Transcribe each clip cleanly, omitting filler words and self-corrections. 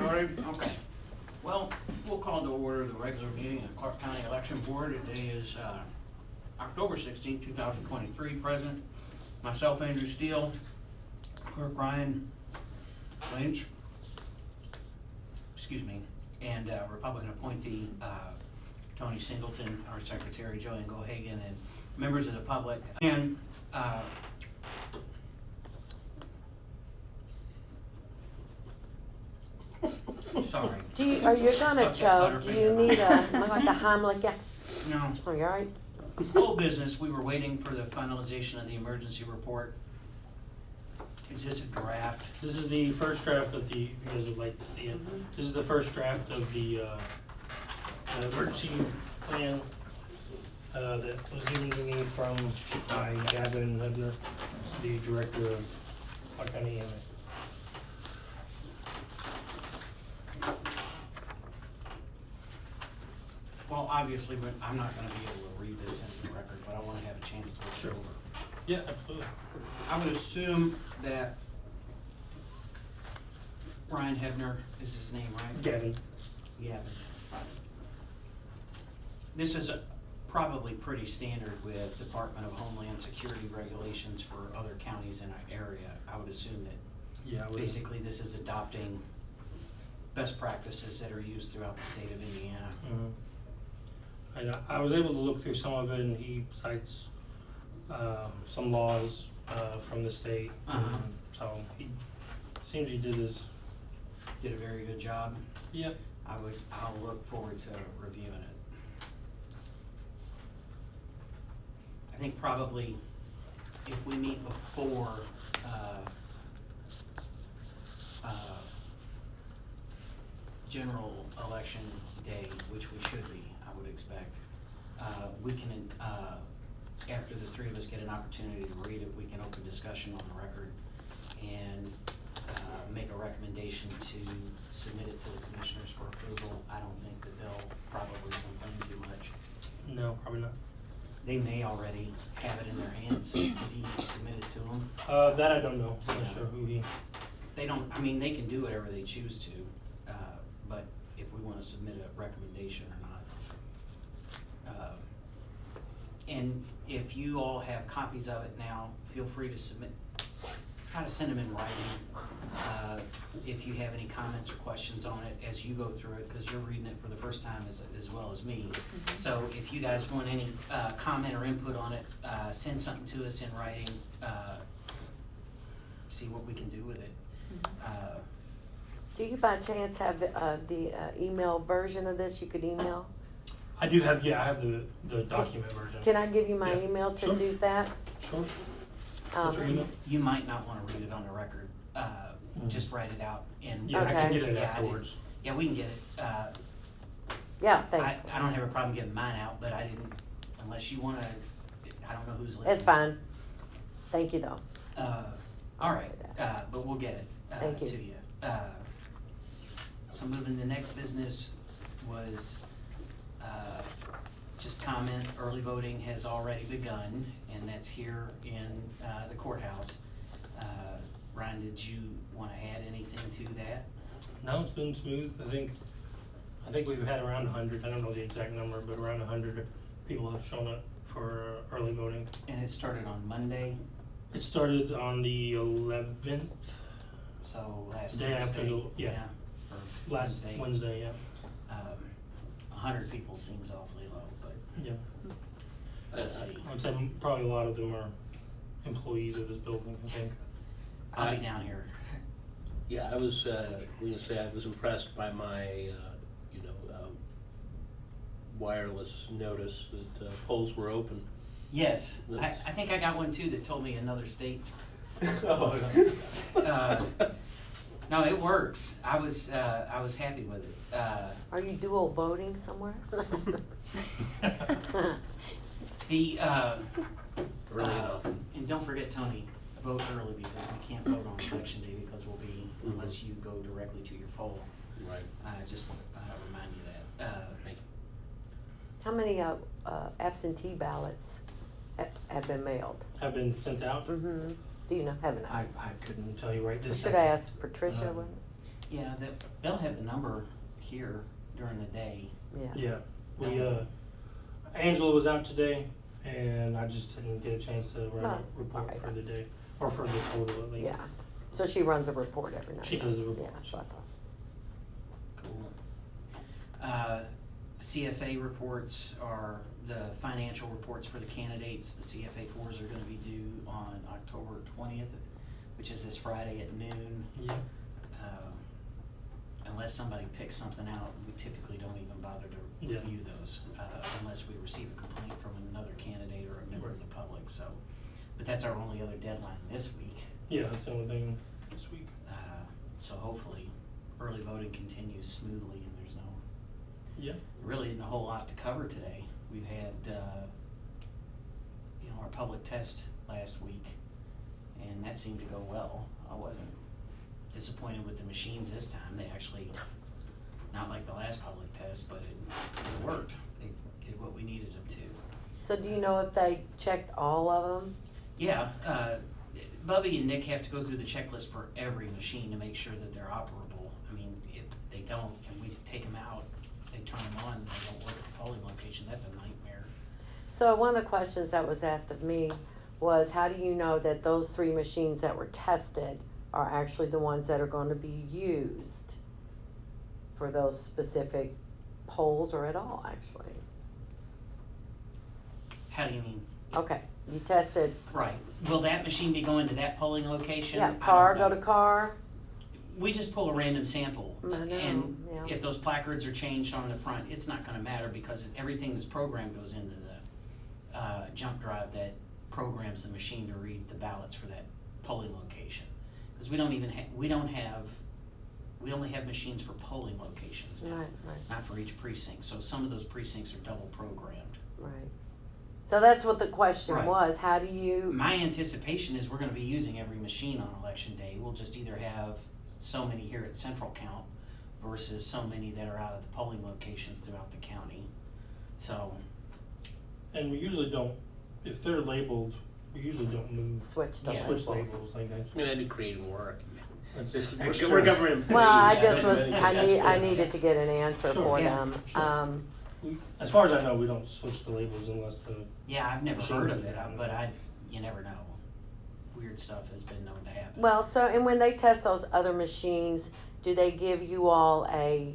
started? Okay. Well, we'll call to order the regular meeting of the Clark County Election Board. Today is October 16, 2023. Present, myself, Andrew Steele, Clerk Ryan Lynch, excuse me, and Republican appointee Tony Singleton, our Secretary Joanne Gohagan, and members of the public. And sorry. Are you gonna choke? Do you need like a Heimlich? No. Are you alright? Old business, we were waiting for the finalization of the emergency report. Is this a draft? This is the first draft of the, if you guys would like to see it. This is the first draft of the emergency plan that was given to me from Gavin Hebner, the director of Clark County EMA. Well, obviously, I'm not gonna be able to read this into the record, but I wanna have a chance to look it over. Yeah, absolutely. I would assume that Ryan Hebner is his name, right? Gavin. Gavin. This is probably pretty standard with Department of Homeland Security regulations for other counties in our area. I would assume that basically this is adopting best practices that are used throughout the state of Indiana. I was able to look through some of it, and he cites some laws from the state. So he seems he did a very good job. Yep. I'll look forward to reviewing it. I think probably if we meet before general election day, which we should be, I would expect, we can, after the three of us get an opportunity to read it, we can open discussion on the record and make a recommendation to submit it to the commissioners for approval. I don't think that they'll probably complain too much. No, probably not. They may already have it in their hands. Did he submit it to them? That I don't know. I'm not sure who he. They don't. I mean, they can do whatever they choose to, but if we want to submit a recommendation or not. And if you all have copies of it now, feel free to submit. Try to send them in writing. If you have any comments or questions on it as you go through it, because you're reading it for the first time as well as me. So if you guys want any comment or input on it, send something to us in writing. See what we can do with it. Do you by chance have the email version of this you could email? I do have, I have the document version. Can I give you my email to do that? Sure. What's your email? You might not want to read it on the record. Just write it out. And I can get it afterwards. Yeah, we can get it. Yeah, thanks. I don't have a problem getting mine out, but I didn't, unless you want to, I don't know who's listening. It's fine. Thank you, though. All right, but we'll get it Thank you. to you. So moving to next business was just comment, early voting has already begun, and that's here in the courthouse. Ryan, did you want to add anything to that? No, it's been smooth. I think we've had around 100, I don't know the exact number, but around 100 people have shown up for early voting. And it started on Monday? It started on the 11th. So last day after Thursday? Last Wednesday, yeah. 100 people seems awfully low, but yeah. Let's see. I would say probably a lot of them are employees of this building, I think. I'll be down here. Yeah, I was going to say I was impressed by my, wireless notice that polls were open. Yes, I think I got one too that told me another state's. No, it works. I was happy with it. Are you dual voting somewhere? The Early enough. And don't forget, Tony, vote early because we can't vote on election day because we'll be unless you go directly to your poll. Right. Just remind you that. Thank you. How many absentee ballots have been mailed? Have been sent out? Do you know? Haven't I? I couldn't tell you right this Should second. I ask Patricia? Yeah, they'll have the number here during the day. Yeah, Angela was out today, and I just didn't get a chance to write a Oh, report alright. for the day, or for the total at least. Yeah, so she runs a report every night. She does a report. Yeah, so I thought. Cool. CFA reports are the financial reports for the candidates. The CFA 4s are gonna be due on October 20th, which is this Friday at noon. Yeah. Unless somebody picks something out, we typically don't even bother to Yeah. review those, unless we receive a complaint from another candidate or a member of the public, so. But that's our only other deadline this week. Yeah, that's the only thing this week. So hopefully, early voting continues smoothly and there's no, Yeah. really isn't a whole lot to cover today. We've had, our public test last week, and that seemed to go well. I wasn't disappointed with the machines this time. They actually, not like the last public test, but it worked. They did what we needed them to. So do you know if they checked all of them? Yeah, Bubby and Nick have to go through the checklist for every machine to make sure that they're operable. I mean, if they don't, and we take them out, they turn them on, and they don't work at the polling location, that's a nightmare. So one of the questions that was asked of me was, how do you know that those 3 machines that were tested are actually the ones that are going to be used for those specific polls, or at all, actually? How do you mean? Okay, you tested. Right. Will that machine be going to that polling location? Yeah, I don't car, know. go to car. We just pull a random sample. I know, And yeah. if those placards are changed on the front, it's not gonna matter because everything that's programmed goes into the, jump drive that programs the machine to read the ballots for that polling location. Cause we don't even we only have machines for polling locations now, Right. not for each precinct. So some of those precincts are double programmed. Right. So that's what the question Right. was, how do you? My anticipation is we're gonna be using every machine on election day. We'll just either have so many here at Central Count versus so many that are out at the polling locations throughout the county. So, And we usually don't, if they're labeled, we usually don't move. Switch the Switch labels. labels like that. I mean, that'd be creative work. That's We're extra. government employees. Well, I Yeah, just was, that's I needed to get an answer Sure, for yeah, them. sure. As far as I know, we don't switch the labels unless the. yeah, I've never machine heard of goes it, down. but you never know. Weird stuff has been known to happen. Well, so, and when they test those other machines, do they give you all a,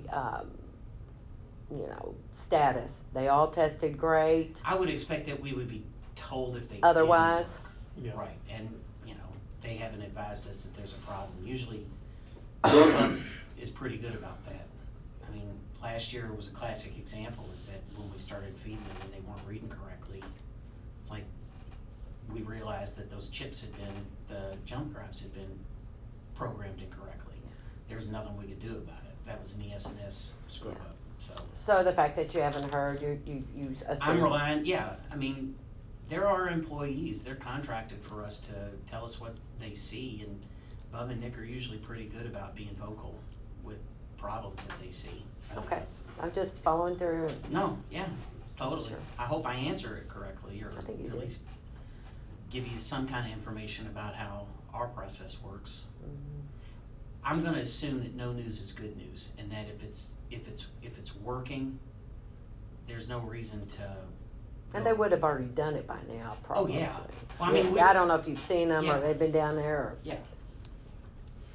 status? They all tested great? I would expect that we would be told if they didn't Otherwise? work. Yeah. Right, and, they haven't advised us that there's a problem. Usually, Club is pretty good about that. I mean, last year was a classic example, is that when we started feeding them and they weren't reading correctly, it's like, we realized that those chips had been, the jump drives had been programmed incorrectly. There was nothing we could do about it. That was an ES&S screw Yeah. up, so. So the fact that you haven't heard, you assume? I'm relying, yeah, I mean, they're our employees, they're contracted for us to tell us what they see, and Bub and Nick are usually pretty good about being vocal with problems that they see. Okay, I'm just following through. No, yeah, totally. Sure. I hope I answer it correctly, or I think you at did. least give you some kind of information about how our process works. Mhm. I'm gonna assume that no news is good news, and that if it's working, there's no reason to. And they would have already done it by now, probably. Oh, yeah. Well, I mean, I don't know if you've seen them, Yeah. or they've been down there, or. Yeah.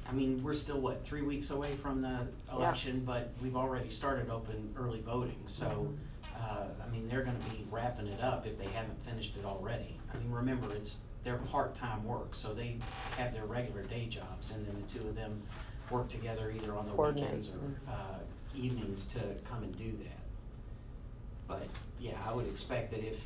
I mean, we're still, 3 weeks away from the election, but we've already started open early voting, so, I mean, they're gonna be wrapping it up if they haven't finished it already. I mean, remember, it's their part-time work, so they have their regular day jobs, and then the two of them work together either on the Coordinate. weekends or, evenings to come and do that. But, yeah, I would expect that if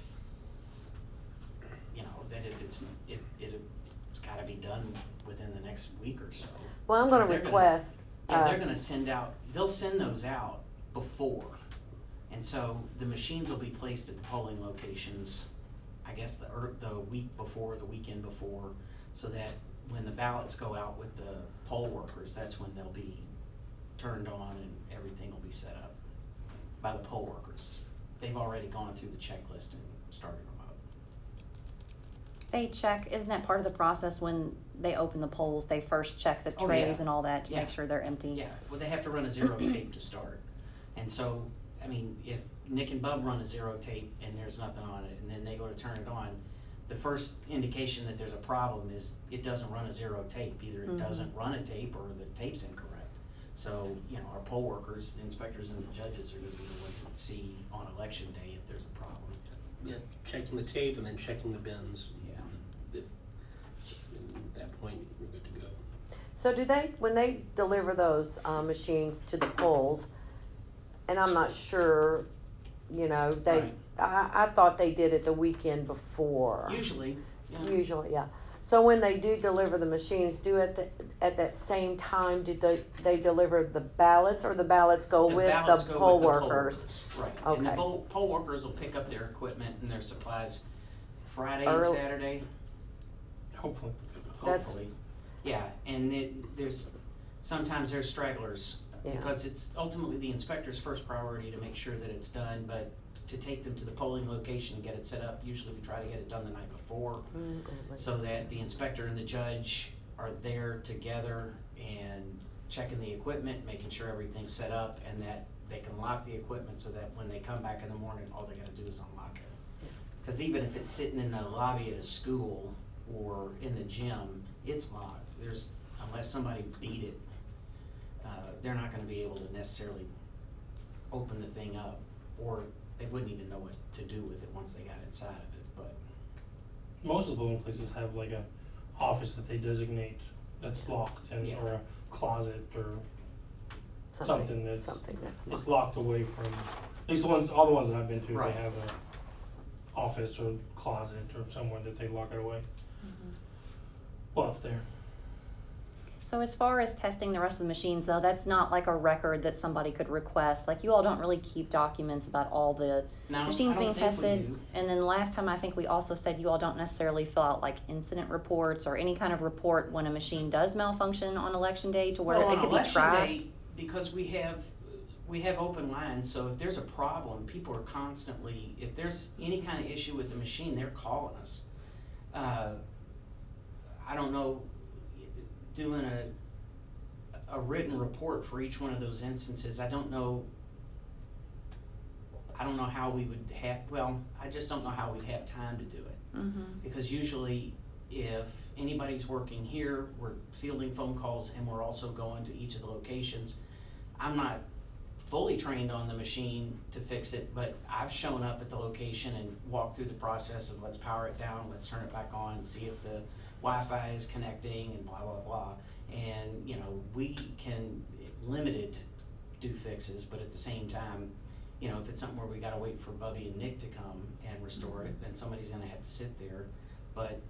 it's gotta be done within the next week or so. Well, I'm gonna Because they're request. Yeah, they're gonna they'll send those out before. And so the machines will be placed at the polling locations, I guess the week before, the weekend before, so that when the ballots go out with the poll workers, that's when they'll be turned on and everything will be set up by the poll workers. They've already gone through the checklist and started them up. They check, isn't that part of the process when they open the polls, they first check the Oh, trays yeah. and all that to Yeah. make sure they're empty? Yeah, well, they have to run a zero tape to start. And so, I mean, if Nick and Bub run a zero tape and there's nothing on it, and then they go to turn it on, the first indication that there's a problem is it doesn't run a zero tape. Either it doesn't run a tape or the tape's incorrect. So, you know, our poll workers, the inspectors and the judges are gonna be the ones that see on election day if there's a problem. Yeah, checking the tape and then checking the bins. Yeah. At that point, we're good to go. So do they, when they deliver those, machines to the polls, and I'm not sure, you know, they, Right. I thought they did it the weekend before. Usually, yeah. Usually, yeah. So when they do deliver the machines, at that same time, do they deliver the ballots, or the ballots go with ballots the go poll with the workers? Right, and the Okay. poll workers will pick up their equipment and their supplies Friday and Early- Saturday, Hopefully. That's- hopefully. Yeah, and sometimes there's stragglers, Yeah. because it's ultimately the inspector's first priority to make sure that it's done, but to take them to the polling location and get it set up, usually we try to get it done the night before, so that the inspector and the judge are there together and checking the equipment, making sure everything's set up, and that they can lock the equipment so that when they come back in the morning, all they gotta do is unlock it. Cause even if it's sitting in the lobby at a school or in the gym, it's locked. Unless somebody beat it, they're not gonna be able to necessarily open the thing up, or they wouldn't even know what to do with it once they got inside of it, but. Most of the polling places have like a office that they designate that's locked, and Yeah. or a closet or something that's that's locked away from, at least all the ones that I've been to, they Right. have a office or closet or somewhere that they lock it away. Well, it's there. So as far as testing the rest of the machines though, that's not like a record that somebody could request. Like you all don't really keep documents about all the No, machines I being don't think we tested. do. And then last time I think we also said you all don't necessarily fill out like incident reports or any kind of report when a machine does malfunction on election day to where Well, it on could be election tracked. day, because we have open lines, so if there's a problem, people are constantly, if there's any kind of issue with the machine, they're calling us. I don't know, doing a written report for each one of those instances, I don't know how we would I just don't know how we'd have time to do it. Because usually, if anybody's working here, we're fielding phone calls and we're also going to each of the locations. I'm not fully trained on the machine to fix it, but I've shown up at the location and walked through the process of let's power it down, let's turn it back on, and see if the Wi-Fi is connecting and blah, blah, blah. And, you know, we can, limited, do fixes, but at the same time, you know, if it's something where we gotta wait for Bubby and Nick to come and restore it, then somebody's gonna have to sit there. But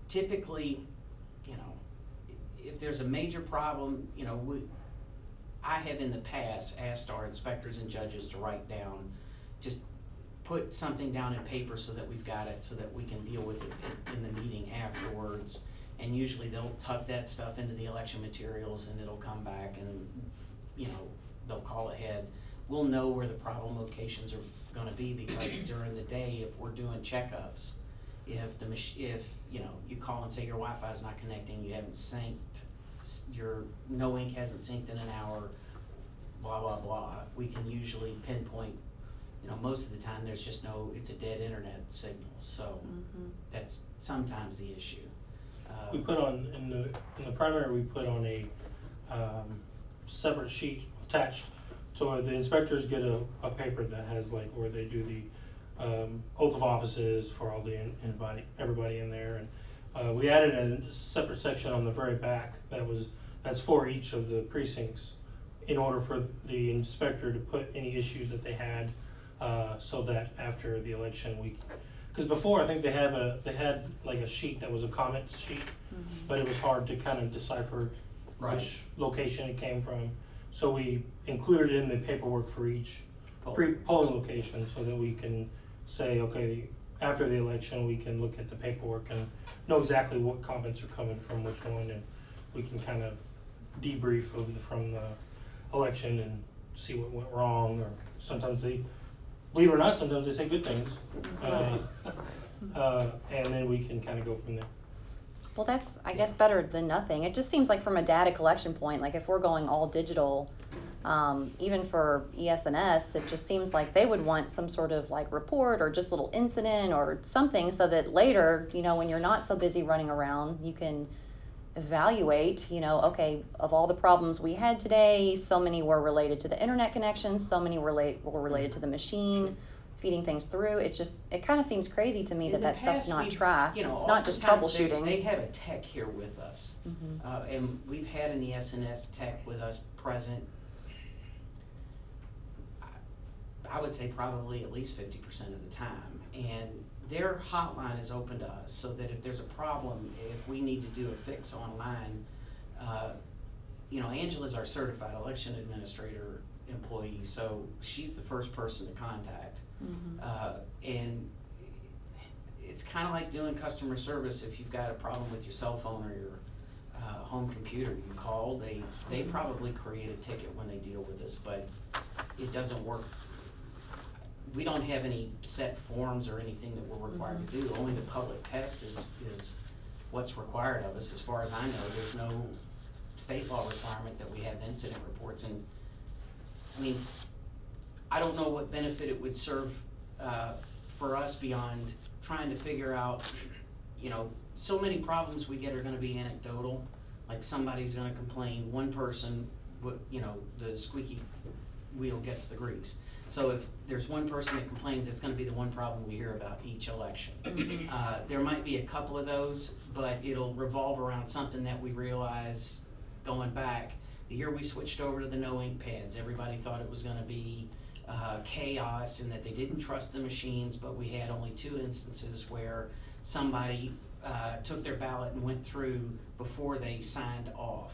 typically, you know, if there's a major problem, you know, I have in the past asked our inspectors and judges to write down, just put something down in paper so that we've got it, so that we can deal with it in the meeting afterwards. And usually they'll tuck that stuff into the election materials and it'll come back and, you know, they'll call ahead. We'll know where the problem locations are gonna be, because during the day, if we're doing checkups, if you know, you call and say your Wi-Fi is not connecting, you haven't synced, your no ink hasn't synced in an hour, blah, blah, blah, we can usually pinpoint, you know, most of the time there's just it's a dead internet signal, so that's sometimes the issue. We put on, in the primary, we put on a separate sheet attached, so the inspectors get a paper that has like where they do the oath of offices for all everybody in there, and we added a separate section on the very back that's for each of the precincts, in order for the inspector to put any issues that they had, so that after the election because before I think they had like a sheet that was a comment sheet, but it was hard to kind of decipher which location it came from. So we included it in the paperwork for each polling location, so that we can say, okay, after the election, we can look at the paperwork and know exactly what comments are coming from which one, and we can kind of debrief from the election and see what went wrong. Or sometimes believe it or not, sometimes they say good things. and then we can kind of go from there. Well, that's, I guess, better than nothing. It just seems like from a data collection point, like if we're going all digital, even for ES&S, it just seems like they would want some sort of like report or just little incident or something so that later, when you're not so busy running around, you can evaluate, okay, of all the problems we had today, so many were related to the internet connections, so many were related to the machine, feeding things through. It kind of seems crazy to me In the that stuff's past, not we've- tracked. It's not just oftentimes troubleshooting. They have a tech here with us, Mhm. and we've had an ES&S tech with us present. I would say probably at least 50% of the time, and their hotline is open to us, so that if there's a problem, if we need to do a fix online, Angela's our certified election administrator employee, so she's the first person to contact. Mhm. And it's kind of like doing customer service. If you've got a problem with your cell phone or your home computer, you call, they probably create a ticket when they deal with this, but it doesn't work. We don't have any set forms or anything that we're required to do. Only the public test is what's required of us. As far as I know, there's no state law requirement that we have incident reports. And I mean, I don't know what benefit it would serve for us beyond trying to figure out, so many problems we get are gonna be anecdotal. Like somebody's gonna complain, one person, the squeaky wheel gets the grease. So if there's one person that complains, it's gonna be the one problem we hear about each election. There might be a couple of those, but it'll revolve around something that we realize going back. The year we switched over to the no ink pads, everybody thought it was gonna be chaos and that they didn't trust the machines, but we had only 2 instances where somebody took their ballot and went through before they signed off.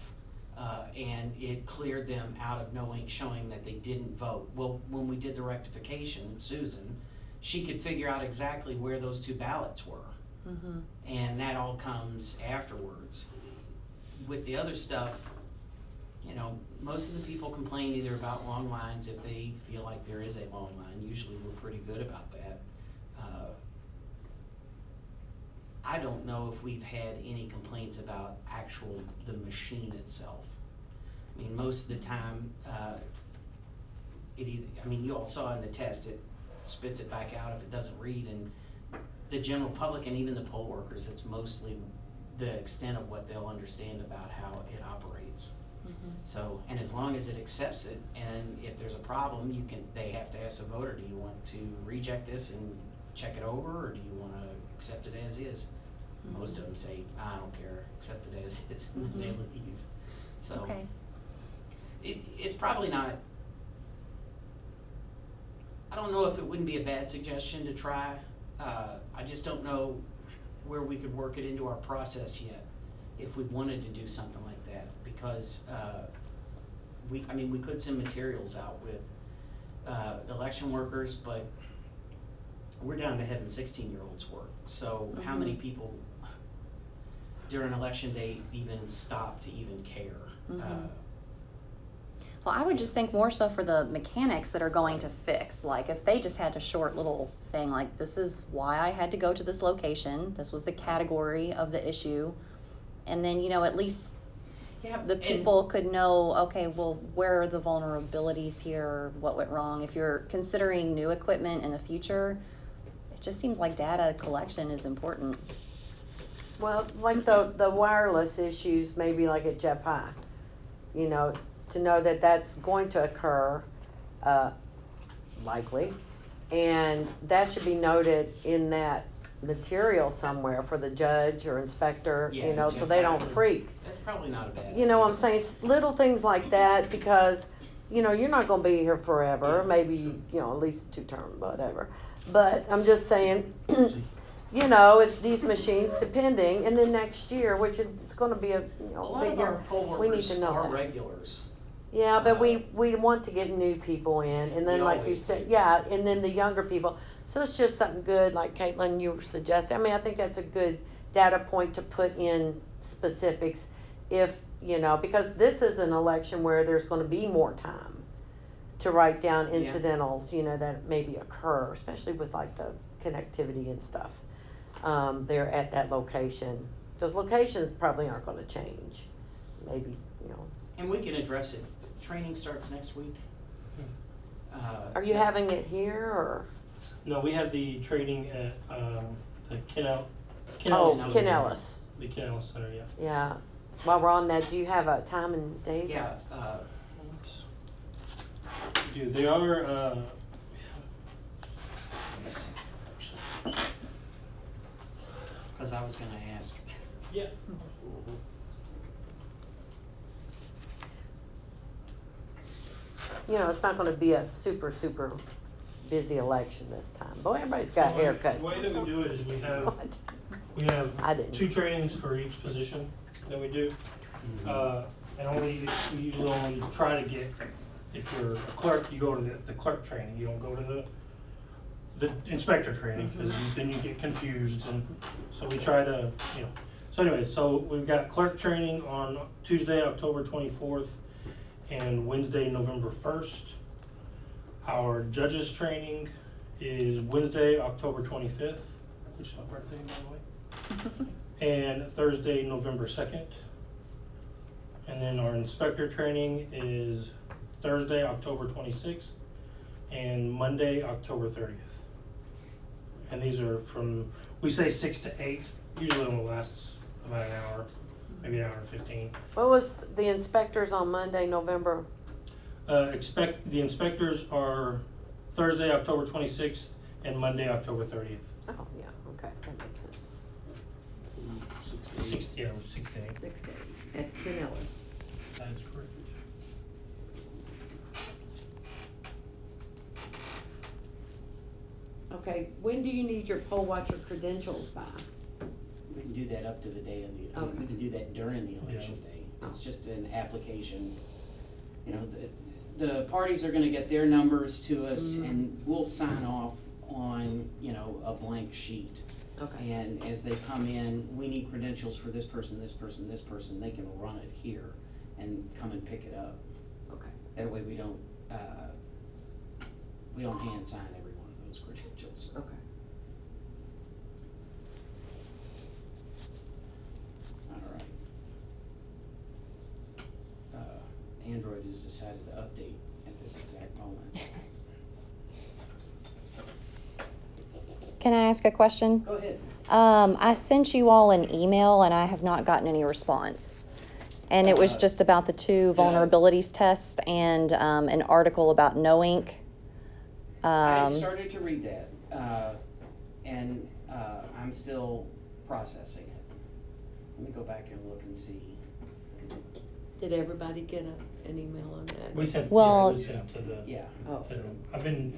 And it cleared them out of no ink, showing that they didn't vote. Well, when we did the rectification, Susan, she could figure out exactly where those 2 ballots were. Mhm. And that all comes afterwards. With the other stuff, most of the people complain either about long lines if they feel like there is a long line. Usually we're pretty good about that. I don't know if we've had any complaints about the machine itself. I mean, most of the time, you all saw in the test, it spits it back out if it doesn't read, and the general public and even the poll workers, it's mostly the extent of what they'll understand about how it operates. Mhm. So, and as long as it accepts it, and if there's a problem, they have to ask the voter, do you want to reject this and check it over, or do you want to accept it as is? Mhm. Most of them say, I don't care, accept it as is, and then they leave. So, Okay. it's probably not, I don't know if it wouldn't be a bad suggestion to try. I just don't know where we could work it into our process yet, if we wanted to do something like that, because we could send materials out with election workers, but we're down to having 16-year-olds work. So how many people during election day even stop to even care? Well, I would just think more so for the mechanics that are going to fix. Like if they just had a short little thing like, this is why I had to go to this location, this was the category of the issue, and then at least the people could know, okay, well, where are the vulnerabilities here, what went wrong. If you're considering new equipment in the future, it just seems like data collection is important. Well, like the wireless issues, maybe like at Jeff High, to know that that's going to occur, likely, and that should be noted in that material somewhere for the judge or inspector, so they don't freak. That's probably not a bad You know what I'm saying? Little things like that, because, you're not gonna be here forever, maybe, at least 2 terms, whatever. But I'm just saying, it's these machines depending, and then next year, which it's gonna be a lot big of year, our poll we need workers to know are that. regulars. Yeah, but we want to get new people in, and then We like you always said, do. yeah, and then the younger people. So it's just something good, like Caitlin, you were suggesting. I think that's a good data point to put in specifics, if, because this is an election where there's gonna be more time to write down Yeah. incidentals, that maybe occur, especially with like the connectivity and stuff. they're at that location. Because locations probably aren't gonna change, maybe, you know. And we can address it. Training starts next week. Are you having it here, or? No, we have the training at, the Oh, Ellis. Ken Ellis, The Ken Ellis Center, yeah. yeah. While we're on that, do you have a time and date? Yeah, Dude, they are, cause I was gonna ask. yeah. You know, it's not gonna be a super busy election this time. Boy, everybody's got haircuts. The way that we do it is we have, What? I didn't. 2 trainings for each position that we do. And we usually only try to get, if you're a clerk, you go to the clerk training, you don't go to the inspector training, because then you get confused, and so we try to, you know. So anyway, so we've got clerk training on Tuesday, October 24th, and Wednesday, November 1st. Our judges training is Wednesday, October 25th, which is my birthday, by the way, and Thursday, November 2nd. And then our inspector training is Thursday, October 26th, and Monday, October 30th. And these are from, we say 6 to 8, usually only lasts about an hour, maybe an hour and 15. What was the inspectors on Monday, November? The inspectors are Thursday, October 26th, and Monday, October 30th. Oh, yeah, okay, that makes sense. 6 to 8. 6 days at Ken Ellis. That's correct. Okay, when do you need your poll watcher credentials by? We can do that up to the day of the, Okay. we can do that during the election Yeah. day. It's just an application. You know, the parties are gonna get their numbers to us and we'll sign off on, you know, a blank sheet. Okay. And as they come in, we need credentials for this person, this person, this person, they can run it here and come and pick it up. Okay. That way we don't hand sign every one of those credentials. Okay. All right. Android has decided to update at this exact moment. Can I ask a question? Go ahead. I sent you all an email and I have not gotten any response. And it was just about the 2 vulnerabilities test and an article about NoInc. I started to read that, and I'm still processing it. Let me go back and look and see. Did everybody get an email on that? We sent, Well- we sent to the, Yeah. Oh. to the, I've been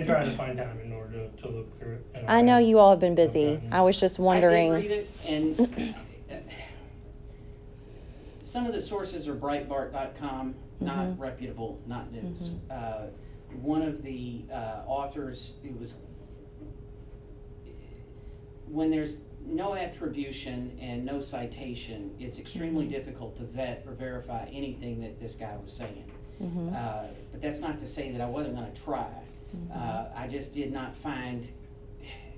trying to find time in order to look through it. And I know you all have been busy. Okay. I was just wondering. I did read it, and some of the sources are Breitbart.com, not reputable, not news. One of the authors, it was, when there's no attribution and no citation, it's extremely difficult to vet or verify anything that this guy was saying. But that's not to say that I wasn't gonna try. I just did not find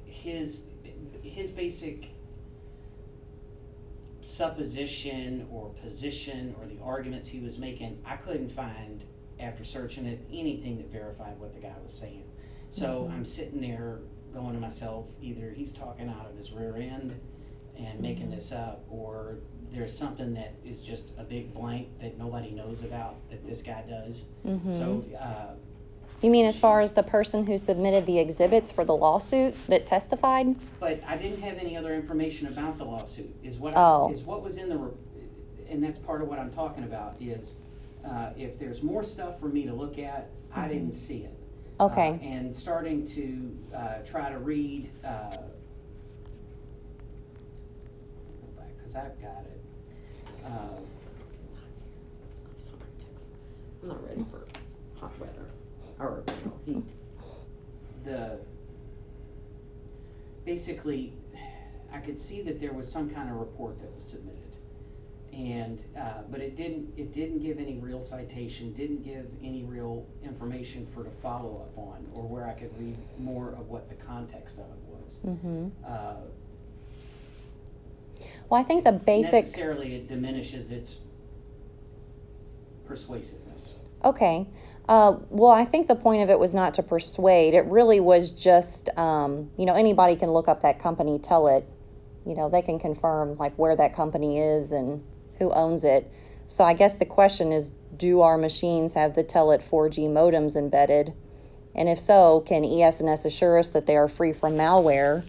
his basic supposition or position or the arguments he was making. I couldn't find, after searching it, anything that verified what the guy was saying. So I'm sitting there going to myself, either he's talking out of his rear end and making this up, or there's something that is just a big blank that nobody knows about that this guy does. So You mean as far as the person who submitted the exhibits for the lawsuit that testified? but I didn't have any other information about the lawsuit, is what was in the, and that's part of what I'm talking about, is if there's more stuff for me to look at, I didn't see it. Okay. And starting to try to read, because I've got it. I'm not ready for hot weather, or, you know, heat. Basically, I could see that there was some kind of report that was submitted. And, but it didn't give any real citation, didn't give any real information to follow up on, or where I could read more of what the context of it was. Well, I think the basic. necessarily it diminishes its persuasiveness. Okay. Well, I think the point of it was not to persuade. It really was just, anybody can look up that company, tell it, they can confirm like where that company is and who owns it. So I guess the question is, do our machines have the Telit 4G modems embedded? And if so, can ES&S assure us that they are free from malware?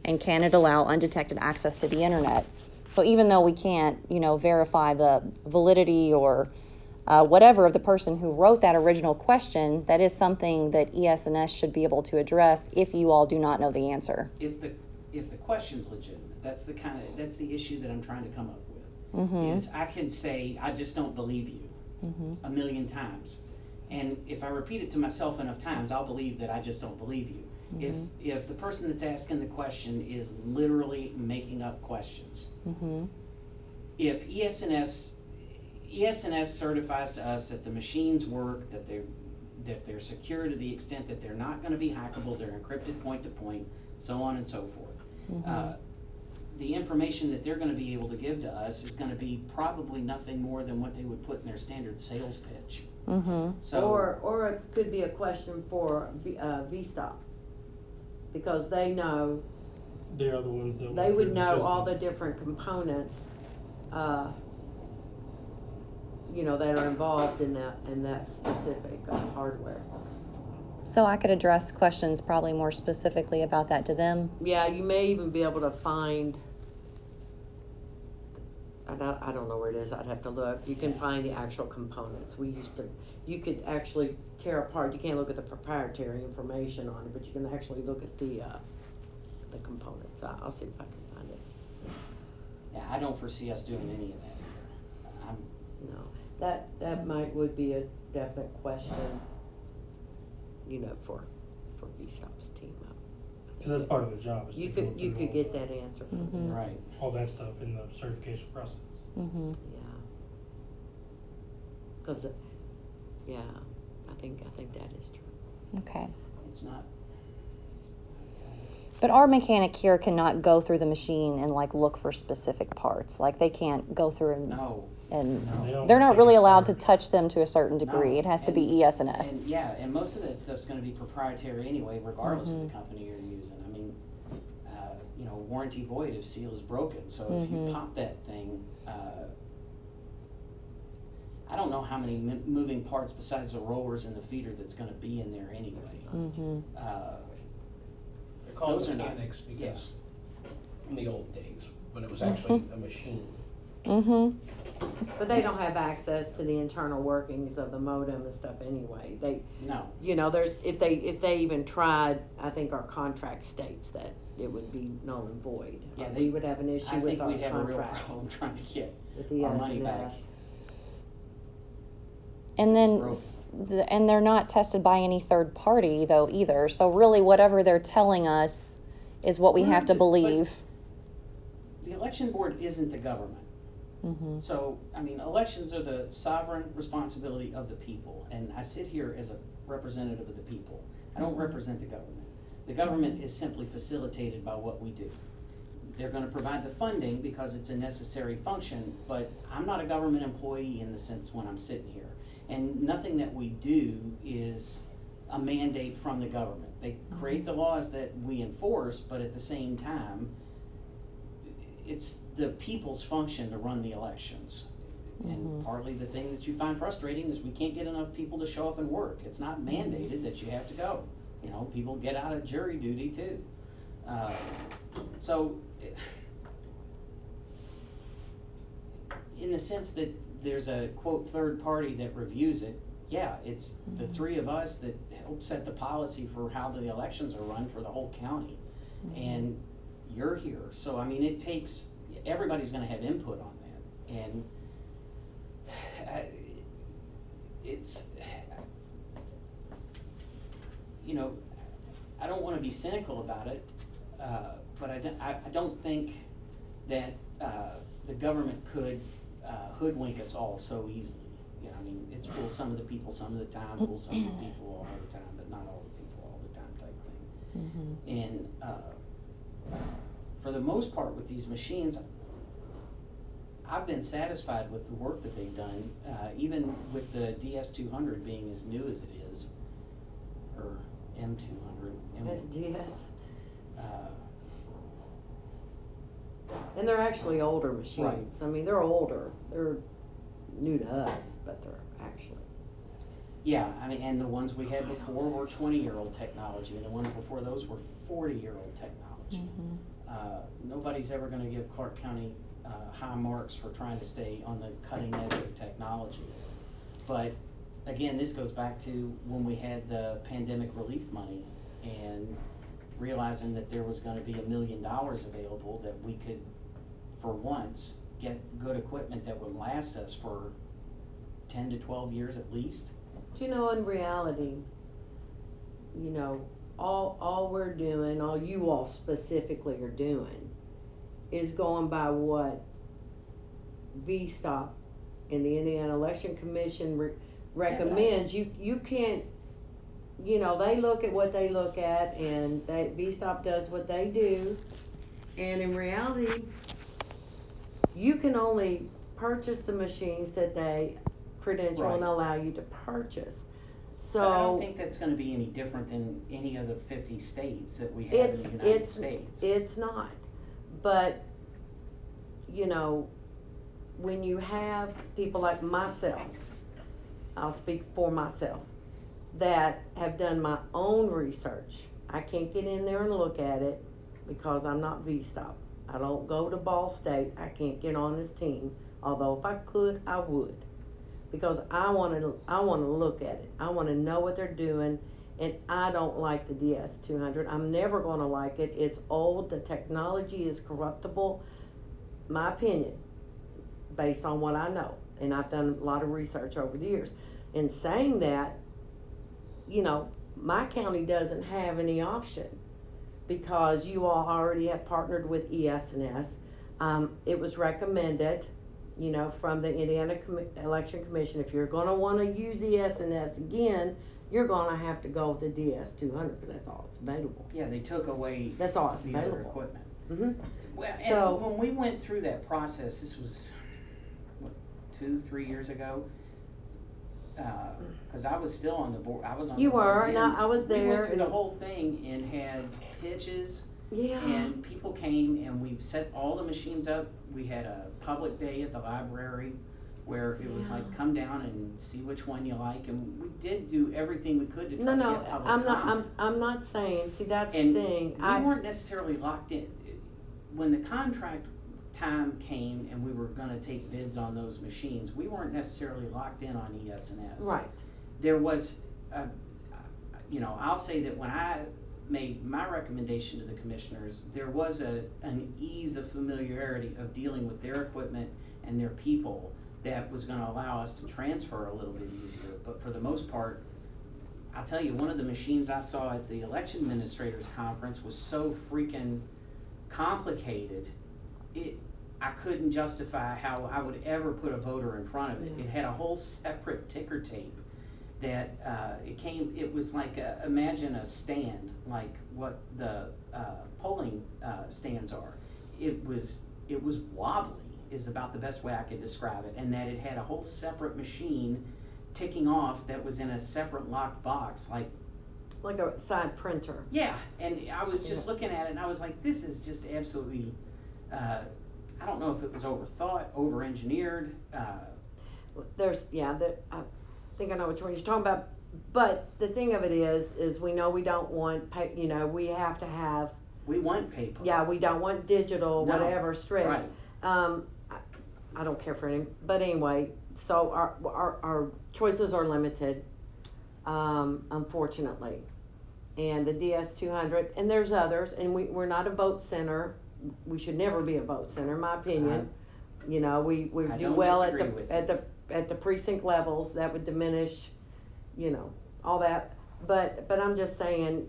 And can it allow undetected access to the internet? So even though we can't, verify the validity or whatever of the person who wrote that original question, that is something that ES&S should be able to address if you all do not know the answer. If the question's legitimate, that's the issue that I'm trying to come up with. Mm-hmm. Is I can say, I just don't believe you a million times. And if I repeat it to myself enough times, I'll believe that I just don't believe you. Mm-hmm. If the person that's asking the question is literally making up questions, Mm-hmm. if ES&S certifies to us that the machines work, that they're secure to the extent that they're not going to be hackable, they're encrypted point to point, so on and so forth. Mm-hmm. The information that they're going to be able to give to us is going to be probably nothing more than what they would put in their standard sales pitch. Mm-hmm. So, Or it could be a question for VStop, because they know, They are the ones that. they went would through know all the system. different components, that are involved in that specific hardware. So I could address questions probably more specifically about that to them. Yeah, you may even be able to find, I don't know where it is, I'd have to look. You can find the actual components. You could actually tear apart, you can't look at the proprietary information on it, but you can actually look at the components. I'll see if I can find it. yeah, I don't foresee us doing any of that here. No, that would be a definite question, for VStop's team. So that's part of the job. Is to You go could through all get the- that answer from Mhm. them. Right. all that stuff in the certification process. Mm-hmm. Yeah. Because, yeah, I think that is true. Okay. It's not. But our mechanic here cannot go through the machine and like look for specific parts. Like they can't go through and No. No. they're not Take really it allowed to apart. touch them to a certain degree. No. It has to And- be ES&S. And yeah, and most of that stuff's going to be proprietary anyway, regardless of Mhm. the company you're using. I mean, warranty void if seal is broken. So if you Mhm. pop that thing, I don't know how many moving parts besides the rollers and the feeder that's going to be in there anyway. Mm-hmm. They're called Those are not- mechanics yeah. because from the old days, when it was actually a machine. Mm-hmm. But they don't have access to the internal workings of the modem and stuff anyway. No. There's, if they even tried, I think our contract states that it would be null and void. Yeah, We would have an issue I with think our we'd have a real contract problem trying to get with the our money back. ES&S. And then, Broken. and they're not tested by any third party though either. So really, whatever they're telling us is what we Well, have to but- believe. The election board isn't the government. Mm-hmm. So, I mean, elections are the sovereign responsibility of the people, and I sit here as a representative of the people. I don't represent the government. The government is simply facilitated by what we do. They're gonna provide the funding because it's a necessary function, but I'm not a government employee in the sense when I'm sitting here. And nothing that we do is a mandate from the government. They create the laws that we enforce, but at the same time, it's the people's function to run the elections. And Mhm. partly the thing that you find frustrating is we can't get enough people to show up and work. It's not mandated that you have to go. People get out of jury duty too. So, in the sense that there's a quote third party that reviews it, yeah, it's the three of us that help set the policy for how the elections are run for the whole county. And you're here, so I mean, it takes, everybody's gonna have input on that, and it's, I don't wanna be cynical about it, but I don't think that, the government could, hoodwink us all so easily. I mean, it's fool some of the people some of the time, fool some of the people all the time, but not all the people all the time type thing. Mm-hmm. And, for the most part with these machines, I've been satisfied with the work that they've done, even with the DS200 being as new as it is, or M200. SDS. Uh, And they're actually older machines. Right. I mean, they're older. They're new to us, but they're actually. Yeah, I mean, and the ones we had before were 20-year-old technology, and the ones before those were 40-year-old technology. Nobody's ever going to give Clark County high marks for trying to stay on the cutting edge of technology. But again, this goes back to when we had the pandemic relief money and realizing that there was going to be $1 million available, that we could, for once, get good equipment that would last us for 10 to 12 years at least. You know, in reality, you know, all we're doing, all you all specifically are doing, is going by what VSTOP and the Indiana Election Commission recommends. You can't, you know, they look at what they look at, and VSTOP does what they do, and in reality, you can only purchase the machines that they credential and Right. allow you to purchase. So But I don't think that's going to be any different than any other 50 states that we have in the United States. It's not. But, you know, when you have people like myself, I'll speak for myself, that have done my own research. I can't get in there and look at it because I'm not VSTOP. I don't go to Ball State. I can't get on this team. Although if I could, I would. Because I want to look at it. I want to know what they're doing, and I don't like the DS200. I'm never going to like it. It's old. The technology is corruptible. My opinion, based on what I know, and I've done a lot of research over the years. In saying that, you know, my county doesn't have any option because you all already have partnered with ES&S. It was recommended, you know, from the Indiana Election Commission, if you're going to want to use ES&S again, you're going to have to go with the DS200 because that's all that's available. Yeah, they took away That's all that's the other available. equipment. Mm-hmm. Well, and So- when we went through that process, this was, what, 2-3 years ago? Because I was still on the board. I was on You the board were, then. and I was We there, went through the and- whole thing and had pitches. Yeah. And people came and we set all the machines up. We had a public day at the library where it was like, come down and see which one you like. And we did do everything we could to try to get public comment. I'm not saying, see, that's And the thing. we weren't necessarily locked in. When the contract time came and we were gonna take bids on those machines, we weren't necessarily locked in on ES&S. Right. There was, you know, I'll say that when I made my recommendation to the commissioners, there was an ease of familiarity of dealing with their equipment and their people that was gonna allow us to transfer a little bit easier. But for the most part, I'll tell you, one of the machines I saw at the election administrators conference was so freaking complicated, I couldn't justify how I would ever put a voter in front of it. Yeah. It had a whole separate ticker tape that it was like imagine a stand, like what the polling stands are. It was wobbly, is about the best way I could describe it, and that it had a whole separate machine ticking off that was in a separate locked box, like a side printer. yeah. And I was just Yeah. looking at it and I was like, this is just absolutely, I don't know if it was overthought, over-engineered. I think I know which one you're talking about. But the thing of it is we know we don't want, you know, we have to have, We want paper. yeah, we don't want digital, No, whatever, strict. right. I don't care for any, but anyway, so our choices are limited, unfortunately. And the DS200, and there's others, and we're not a vote center. We should never be a vote center, in my opinion. You know, we I do don't well disagree with you. at the precinct levels. That would diminish, you know, all that. But I'm just saying,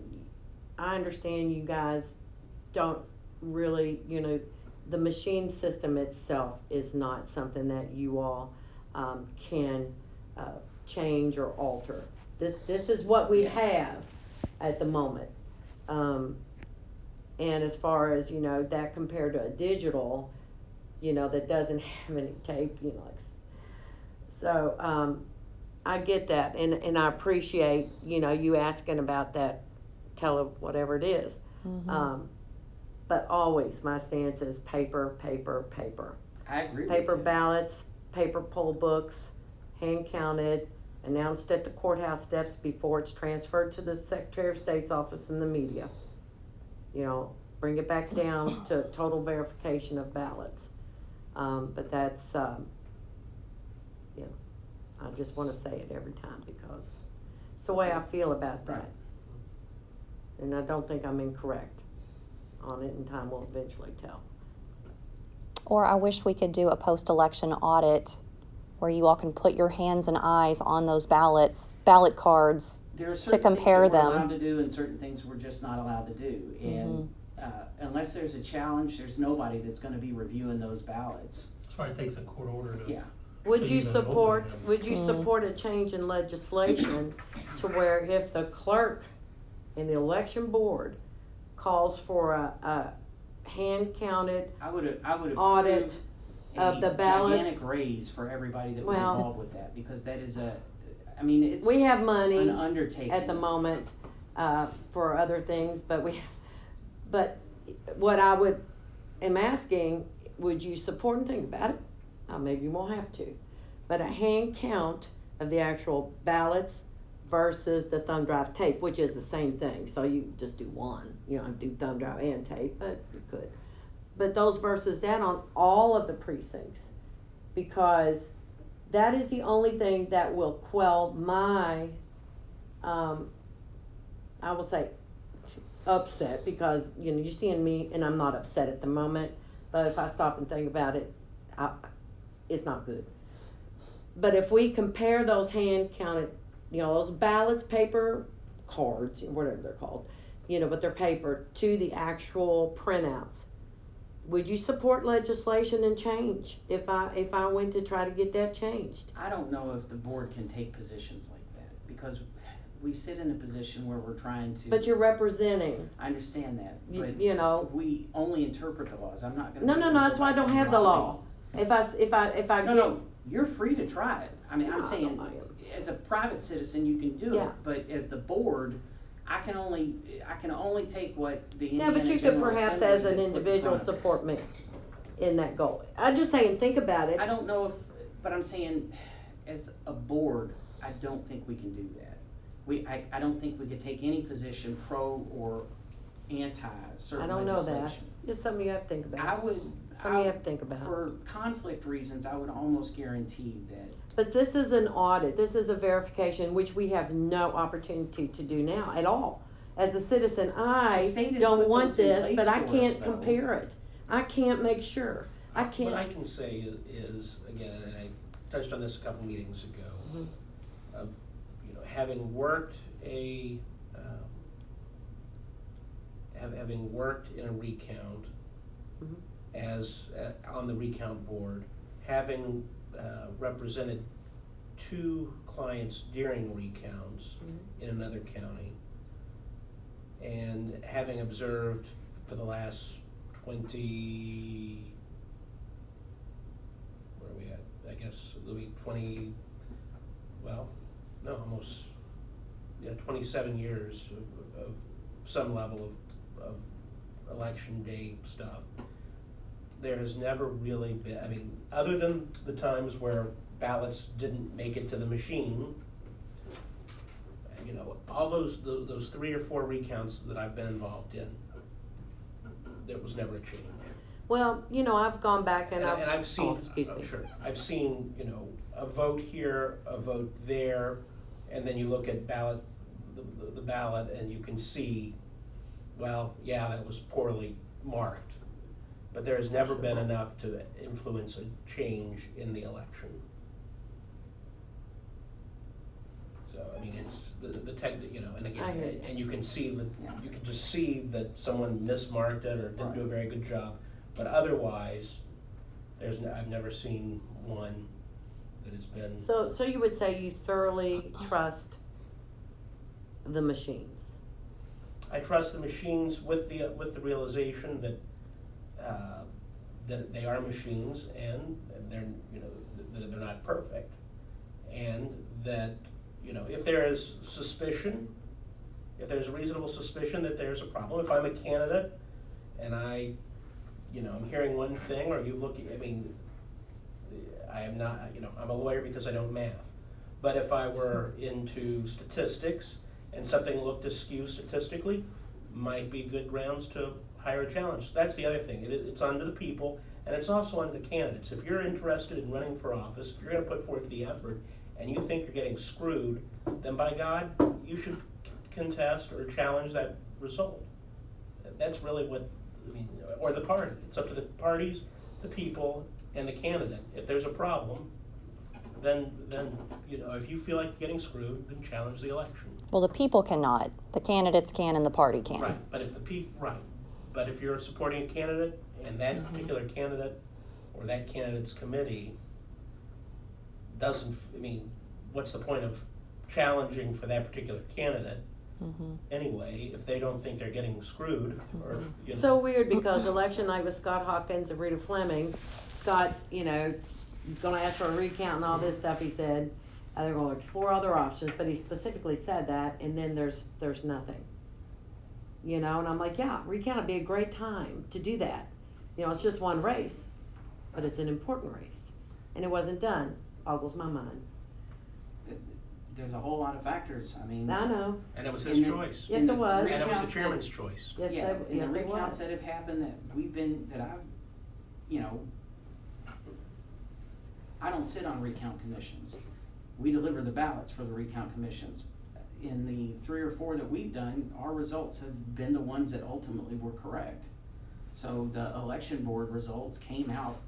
I understand you guys don't really, you know, the machine system itself is not something that you all can change or alter. This is what we have at the moment. And as far as, you know, that compared to a digital, that doesn't have any tape, so, I get that, and I appreciate, you asking about that whatever it is. Mhm. But always my stance is paper, paper, paper. I agree with Paper you. ballots, paper poll books, hand counted, announced at the courthouse steps before it's transferred to the Secretary of State's office and the media. Bring it back down to total verification of ballots. But that's, I just wanna say it every time because it's the way I feel about that. Right. And I don't think I'm incorrect on it, and time will eventually tell. Or I wish we could do a post-election audit where you all can put your hands and eyes on those ballot cards. There are certain compare things that them. we're allowed to do and certain things we're just not allowed to do. And unless there's a challenge, there's nobody that's gonna be reviewing those ballots. That's why it takes a court order to. Yeah. Would to you even open support, them. would you Mm. support a change in legislation to where if the clerk and the election board calls for a hand counted I would audit approve of the a ballots? gigantic raise for everybody that was Well- involved with that, because that is it's We have an money undertaking. at the moment, for other things, but what I am asking, would you support and think about it? Maybe you won't have to, but a hand count of the actual ballots versus the thumb drive tape, which is the same thing, so you just do one, you don't do thumb drive and tape, but you could. But those versus that on all of the precincts, because that is the only thing that will quell my, I will say, upset, because, you're seeing me, and I'm not upset at the moment, but if I stop and think about it, it's not good. But if we compare those hand counted, those ballots, paper cards, whatever they're called, but they're paper, to the actual printouts, would you support legislation and change if I went to try to get that changed? I don't know if the board can take positions like that, because we sit in a position where we're trying to. But you're representing, I understand that, but we only interpret the laws. I'm not gonna. no, that's why I don't have the law. If I No, you're free to try it. I mean, I'm No, saying, I am. as a private citizen, you can do it, Yeah. but as the board, I can only take what the Yeah, Indiana but you could General perhaps Assembly as an has put in individual front of us. support me in that goal. I'm just saying, think about it. I don't know but I'm saying, as a board, I don't think we can do that. I don't think we could take any position pro or anti certain I don't know that. legislation. Just something you have to think about. Something you have to think about. For conflict reasons, I would almost guarantee that. But this is an audit, this is a verification, which we have no opportunity to do now at all. As a citizen, The I state has don't put want those in this, place but I for us, can't though. compare it. I can't make sure. I can't. What I can say is, again, and I touched on this a couple meetings ago, Mhm. of, having worked having worked in a recount, Mhm. as, on the recount board, having, represented 2 clients during recounts in another county, and having observed for the last 20, where are we at? I guess it'll be 20, almost, 27 years of some level of election day stuff. There has never really been, other than the times where ballots didn't make it to the machine, all those 3 or 4 recounts that I've been involved in, there was never a change. Well, I've gone back and I've seen, excuse me. sure, I've seen, a vote here, a vote there, and then you look at the ballot and you can see, that was poorly marked. But there has never been enough to influence a change in the election. So, I mean, it's the tech, and I hear again, you. and you can see that, Yeah. you can just see that someone mismarked it or didn't do a very good job. But otherwise, I've never seen one that has been. So you would say you thoroughly trust the machines? I trust the machines with the realization that that they are machines and they're, you know, that they're not perfect. And that, you know, if there is suspicion, if there's reasonable suspicion that there's a problem, if I'm a candidate and I'm hearing one thing, or you look, I mean, I am not, I'm a lawyer because I don't math. But if I were into statistics and something looked askew statistically, might be good grounds to hire a challenge. That's the other thing. It's onto the people, and it's also onto the candidates. If you're interested in running for office, if you're going to put forth the effort, and you think you're getting screwed, then by God, you should contest or challenge that result. That's really what, I mean, or the party. It's up to the parties, the people, and the candidate. If there's a problem, then if you feel like you're getting screwed, then challenge the election. Well, the people cannot. The candidates can and the party can. Right, but if you're supporting a candidate and that particular candidate or that candidate's committee doesn't, I mean, what's the point of challenging for that particular candidate anyway if they don't think they're getting screwed or, So weird, because election night with Scott Hawkins and Rita Fleming, Scott's, gonna ask for a recount and all this stuff, he said. They're gonna explore other options, but he specifically said that, and then there's nothing. And I'm like, yeah, recount would be a great time to do that. It's just one race, but it's an important race. And it wasn't done. Boggles my mind. There's a whole lot of factors, I mean. I know. And it was his choice. Yes, it was. And it was the chairman's choice. Yes, Yeah, yes, and the it recounts was. that have happened I don't sit on recount commissions. We deliver the ballots for the recount commissions. In the 3 or 4 that we've done, our results have been the ones that ultimately were correct. So the election board results came out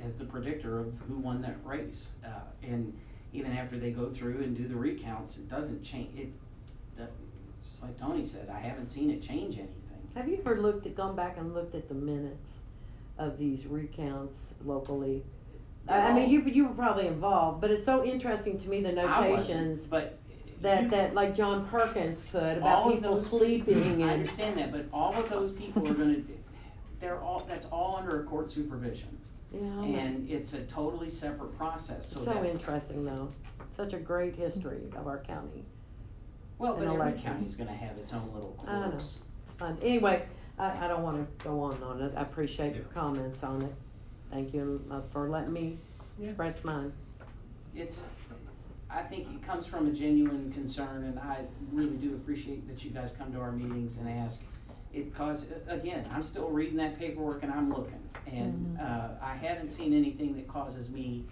as the predictor of who won that race. And even after they go through and do the recounts, it doesn't change. Just like Tony said, I haven't seen it change anything. Have you ever gone back and looked at the minutes of these recounts locally? I mean, you were probably involved, but it's so interesting to me, the notations that like John Perkins put about people sleeping. I understand that, but all of those people are gonna, that's all under a court supervision. Yeah. And it's a totally separate process. So interesting though. Such a great history of our county. Well, but every election. county's gonna have its own little I know. quirks. It's fun. Anyway, I don't wanna go on it. I appreciate your comments on it. Thank you for letting me express mine. I think it comes from a genuine concern, and I really do appreciate that you guys come to our meetings and ask. Again, I'm still reading that paperwork and I'm looking, and I haven't seen anything that causes me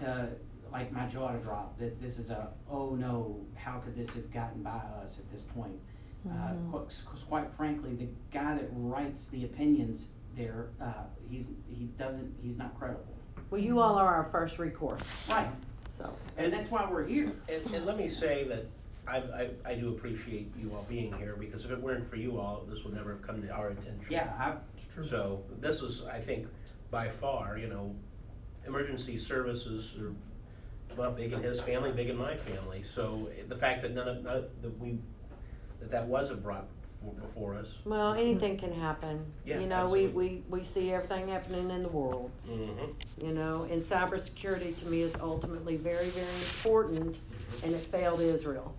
to, like, my jaw to drop, that this is oh no, how could this have gotten by us at this point? Quite frankly, the guy that writes the opinions there, he's not credible. Well, you all are our first recourse. Right. So. And that's why we're here. And let me say that I do appreciate you all being here, because if it weren't for you all, this would never have come to our attention. Yeah, It's true. So this was, I think, by far, emergency services are, well, big in his family, big in my family. So the fact that that wasn't brought before us. Well, anything can happen. Yeah, we see everything happening in the world. And cybersecurity to me is ultimately very, very important, and it failed Israel.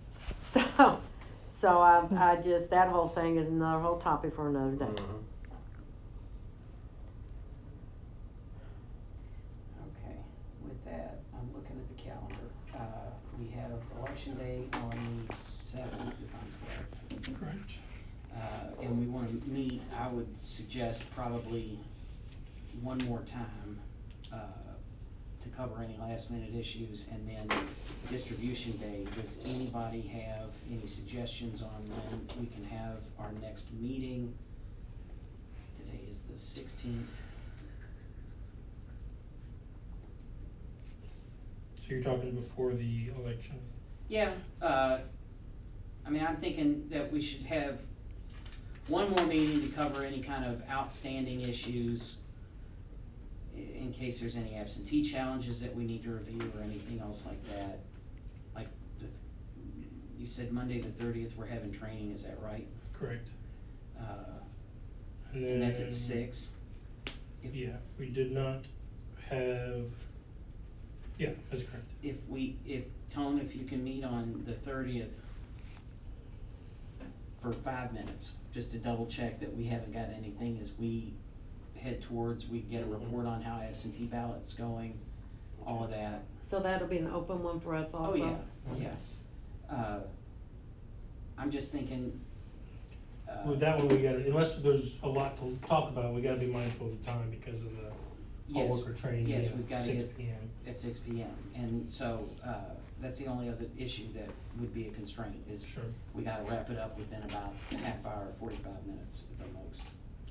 So I just, that whole thing is another whole topic for another day. Okay, with that, I'm looking at the calendar. We have election day on the 7th, if I'm correct. Correct. And we want to meet, I would suggest probably one more time to cover any last minute issues, and then distribution day. Does anybody have any suggestions on when we can have our next meeting? Today is the 16th. So you're talking before the election? Yeah, I mean, I'm thinking that we should have one more meeting to cover any kind of outstanding issues, in case there's any absentee challenges that we need to review or anything else like that. Like, you said Monday the 30th we're having training, is that right? Correct. And that's at 6. Yeah, we did not have, yeah, that's correct. Tone, if you can meet on the 30th for 5 minutes, just to double check that we haven't got anything as we head towards, we get a report on how absentee ballots going, all of that. So that'll be an open one for us also? Oh, yeah, yeah. I'm just thinking, With that one, we gotta, unless there's a lot to talk about, we gotta be mindful of the time because of the all yes, worker training yes, at we've gotta 6 get p.m. at 6 p.m. And so, that's the only other issue that would be a constraint, is Sure. we gotta wrap it up within about a half hour, 45 minutes at the most.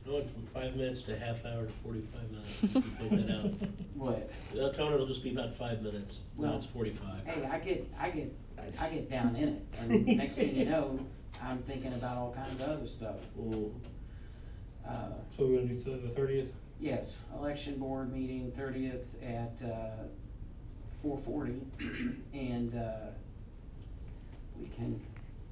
Going from 5 minutes to half hour to 45 minutes, point that out. What? Tony, it'll just be about 5 minutes, now Well, it's 45. Hey, I get down in it, and next thing you know, I'm thinking about all kinds of other stuff. Ooh. So we're gonna do the 30th? Yes, election board meeting 30th at 4:40, and we can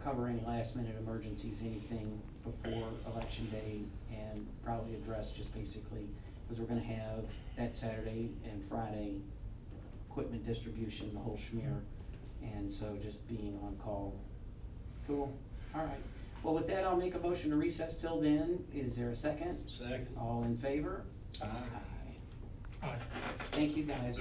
cover any last minute emergencies, anything before election day, and probably address just basically, because we're gonna have that Saturday and Friday equipment distribution, the whole schmear, and so just being on call. Cool, all right. Well, with that, I'll make a motion to recess till then. Is there a second? Second. All in favor? Aye. Aye. Thank you, guys.